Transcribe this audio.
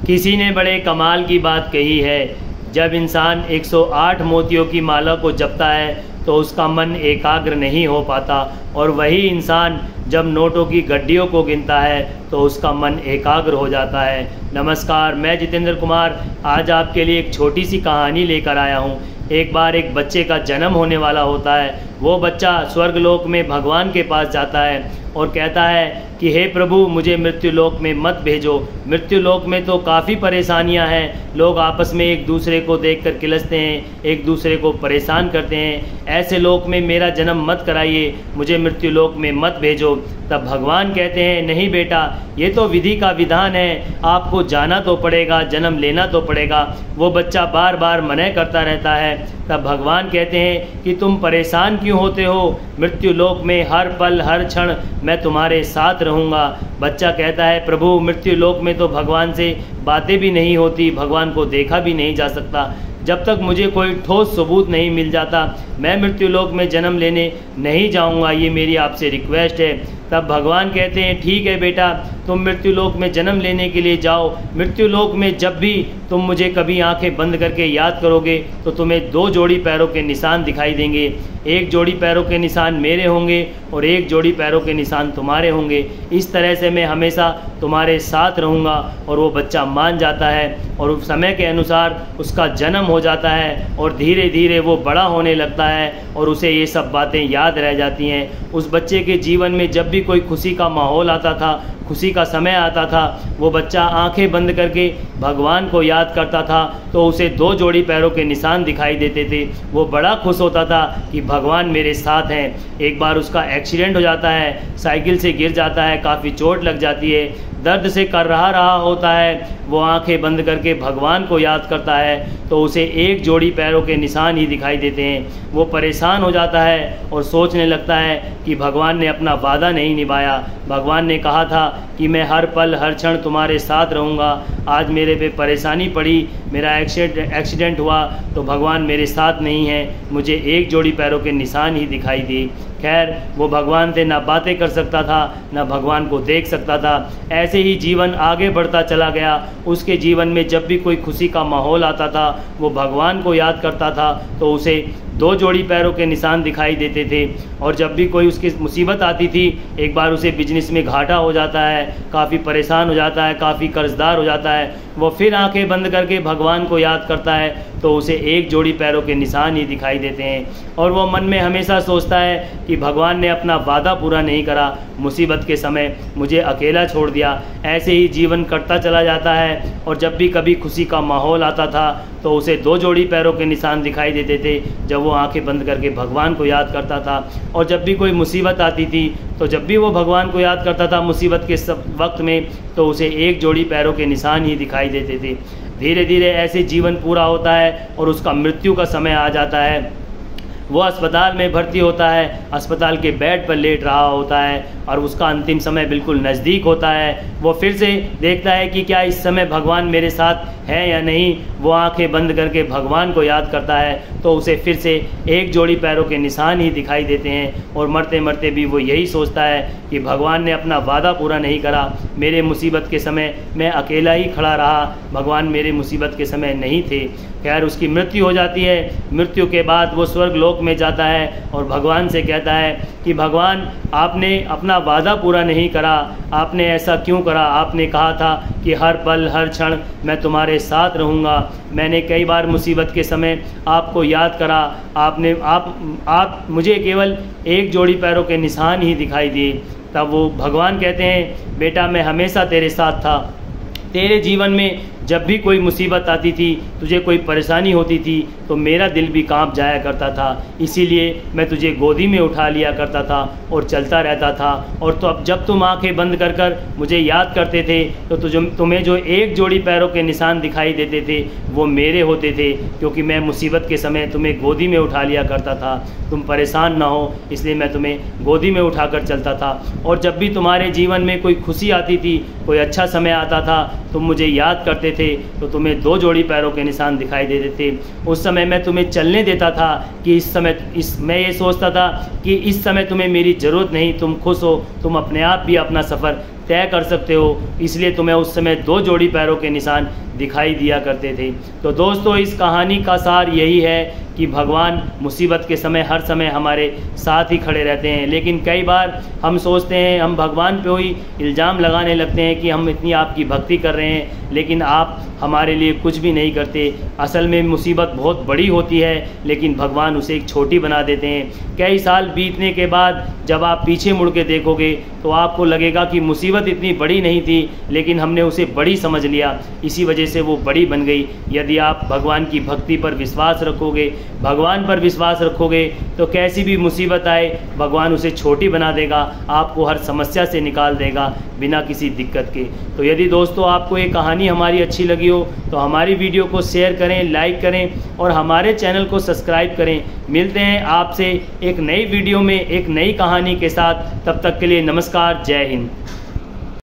किसी ने बड़े कमाल की बात कही है, जब इंसान 108 मोतियों की माला को जपता है तो उसका मन एकाग्र नहीं हो पाता, और वही इंसान जब नोटों की गड्डियों को गिनता है तो उसका मन एकाग्र हो जाता है। नमस्कार, मैं जितेंद्र कुमार आज आपके लिए एक छोटी सी कहानी लेकर आया हूँ। एक बार एक बच्चे का जन्म होने वाला होता है। वो बच्चा स्वर्गलोक में भगवान के पास जाता है और कहता है कि हे प्रभु, मुझे मृत्युलोक में मत भेजो। मृत्युलोक में तो काफ़ी परेशानियां हैं, लोग आपस में एक दूसरे को देखकर किलसते हैं, एक दूसरे को परेशान करते हैं। ऐसे लोक में मेरा जन्म मत कराइए, मुझे मृत्युलोक में मत भेजो। तब भगवान कहते हैं, नहीं बेटा, ये तो विधि का विधान है, आपको जाना तो पड़ेगा, जन्म लेना तो पड़ेगा। वो बच्चा बार बार मना करता रहता है। तब भगवान कहते हैं कि तुम परेशान क्यों होते हो, मृत्युलोक में हर पल हर क्षण मैं तुम्हारे साथ रहूँगा। बच्चा कहता है, प्रभु, मृत्युलोक में तो भगवान से बातें भी नहीं होती, भगवान को देखा भी नहीं जा सकता। जब तक मुझे कोई ठोस सबूत नहीं मिल जाता मैं मृत्युलोक में जन्म लेने नहीं जाऊंगा, ये मेरी आपसे रिक्वेस्ट है। तब भगवान कहते हैं, ठीक है बेटा, तुम मृत्युलोक में जन्म लेने के लिए जाओ। मृत्युलोक में जब भी तुम मुझे कभी आंखें बंद करके याद करोगे तो तुम्हें 2 जोड़ी पैरों के निशान दिखाई देंगे। एक जोड़ी पैरों के निशान मेरे होंगे और एक जोड़ी पैरों के निशान तुम्हारे होंगे। इस तरह से मैं हमेशा तुम्हारे साथ रहूँगा। और वो बच्चा मान जाता है और उस समय के अनुसार उसका जन्म हो जाता है और धीरे धीरे वो बड़ा होने लगता है और उसे ये सब बातें याद रह जाती हैं। उस बच्चे के जीवन में जब भी कोई खुशी का माहौल आता था, खुशी का समय आता था, वो बच्चा आंखें बंद करके भगवान को याद करता था तो उसे 2 जोड़ी पैरों के निशान दिखाई देते थे। वो बड़ा खुश होता था कि भगवान मेरे साथ हैं। एक बार उसका एक्सीडेंट हो जाता है, साइकिल से गिर जाता है, काफ़ी चोट लग जाती है, दर्द से कर रहा होता है। वो आंखें बंद करके भगवान को याद करता है तो उसे 1 जोड़ी पैरों के निशान ही दिखाई देते हैं। वो परेशान हो जाता है और सोचने लगता है कि भगवान ने अपना वादा नहीं निभाया। भगवान ने कहा था कि मैं हर पल हर क्षण तुम्हारे साथ रहूँगा। आज मेरे पे परेशानी पड़ी, मेरा एक्सीडेंट हुआ तो भगवान मेरे साथ नहीं है, मुझे 1 जोड़ी पैरों के निशान ही दिखाई दी। खैर, वो भगवान से ना बातें कर सकता था, ना भगवान को देख सकता था। ऐसे ही जीवन आगे बढ़ता चला गया। उसके जीवन में जब भी कोई खुशी का माहौल आता था वो भगवान को याद करता था तो उसे 2 जोड़ी पैरों के निशान दिखाई देते थे। और जब भी कोई उसकी मुसीबत आती थी, एक बार उसे बिजनेस में घाटा हो जाता है, काफ़ी परेशान हो जाता है, काफ़ी कर्जदार हो जाता है, वो फिर आंखें बंद करके भगवान को याद करता है तो उसे 1 जोड़ी पैरों के निशान ही दिखाई देते हैं। और वो मन में हमेशा सोचता है कि भगवान ने अपना वादा पूरा नहीं करा, मुसीबत के समय मुझे अकेला छोड़ दिया। ऐसे ही जीवन कटता चला जाता है और जब भी कभी खुशी का माहौल आता था तो उसे 2 जोड़ी पैरों के निशान दिखाई देते थे जब वो आंखें बंद करके भगवान को याद करता था। और जब भी कोई मुसीबत आती थी तो जब भी वो भगवान को याद करता था मुसीबत के वक्त में तो उसे 1 जोड़ी पैरों के निशान ही दिखाई देते थे। धीरे धीरे ऐसे जीवन पूरा होता है और उसका मृत्यु का समय आ जाता है। वो अस्पताल में भर्ती होता है, अस्पताल के बेड पर लेट रहा होता है और उसका अंतिम समय बिल्कुल नज़दीक होता है। वो फिर से देखता है कि क्या इस समय भगवान मेरे साथ है या नहीं। वो आंखें बंद करके भगवान को याद करता है तो उसे फिर से 1 जोड़ी पैरों के निशान ही दिखाई देते हैं। और मरते मरते भी वो यही सोचता है कि भगवान ने अपना वादा पूरा नहीं करा, मेरे मुसीबत के समय मैं अकेला ही खड़ा रहा, भगवान मेरे मुसीबत के समय नहीं थे। खैर, उसकी मृत्यु हो जाती है। मृत्यु के बाद वो स्वर्गलोक में जाता है और भगवान से कहता है कि भगवान, आपने अपना वादा पूरा नहीं करा, आपने ऐसा क्यों करा? आपने कहा था कि हर पल हर क्षण मैं तुम्हारे साथ रहूँगा। मैंने कई बार मुसीबत के समय आपको याद करा, आप मुझे केवल 1 जोड़ी पैरों के निशान ही दिखाई दिए। तब वो भगवान कहते हैं, बेटा, मैं हमेशा तेरे साथ था। तेरे जीवन में जब भी कोई मुसीबत आती थी, तुझे कोई परेशानी होती थी तो मेरा दिल भी कांप जाया करता था, इसीलिए मैं तुझे गोदी में उठा लिया करता था और चलता रहता था। और तो अब जब तुम आंखें बंद कर कर मुझे याद करते थे तो तुम्हें जो 1 जोड़ी पैरों के निशान दिखाई देते थे वो मेरे होते थे, क्योंकि मैं मुसीबत के समय तुम्हें गोदी में उठा लिया करता था। तुम परेशान ना हो इसलिए मैं तुम्हें गोदी में उठाकर चलता था। और जब भी तुम्हारे जीवन में कोई खुशी आती थी, कोई अच्छा समय आता था, तुम मुझे याद करते थे तो तुम्हें 2 जोड़ी पैरों के निशान दिखाई देते थे। उस समय मैं तुम्हें चलने देता था कि मैं ये सोचता था कि इस समय तुम्हें मेरी ज़रूरत नहीं, तुम खुश हो, तुम अपने आप भी अपना सफ़र तय कर सकते हो, इसलिए तुम्हें उस समय 2 जोड़ी पैरों के निशान दिखाई दिया करते थे। तो दोस्तों, इस कहानी का सार यही है कि भगवान मुसीबत के समय हर समय हमारे साथ ही खड़े रहते हैं। लेकिन कई बार हम सोचते हैं, हम भगवान पे ही इल्ज़ाम लगाने लगते हैं कि हम इतनी आपकी भक्ति कर रहे हैं, लेकिन आप हमारे लिए कुछ भी नहीं करते। असल में मुसीबत बहुत बड़ी होती है, लेकिन भगवान उसे एक छोटी बना देते हैं। कई साल बीतने के बाद जब आप पीछे मुड़ के देखोगे तो आपको लगेगा कि मुसीबत इतनी बड़ी नहीं थी, लेकिन हमने उसे बड़ी समझ लिया, इसी वजह से वो बड़ी बन गई। यदि आप भगवान की भक्ति पर विश्वास रखोगे, भगवान पर विश्वास रखोगे, तो कैसी भी मुसीबत आए भगवान उसे छोटी बना देगा, आपको हर समस्या से निकाल देगा बिना किसी दिक्कत के। तो यदि दोस्तों आपको ये कहानी हमारी अच्छी लगी हो तो हमारी वीडियो को शेयर करें, लाइक करें और हमारे चैनल को सब्सक्राइब करें। मिलते हैं आपसे एक नई वीडियो में एक नई कहानी के साथ। तब तक के लिए नमस्कार, जय हिंद।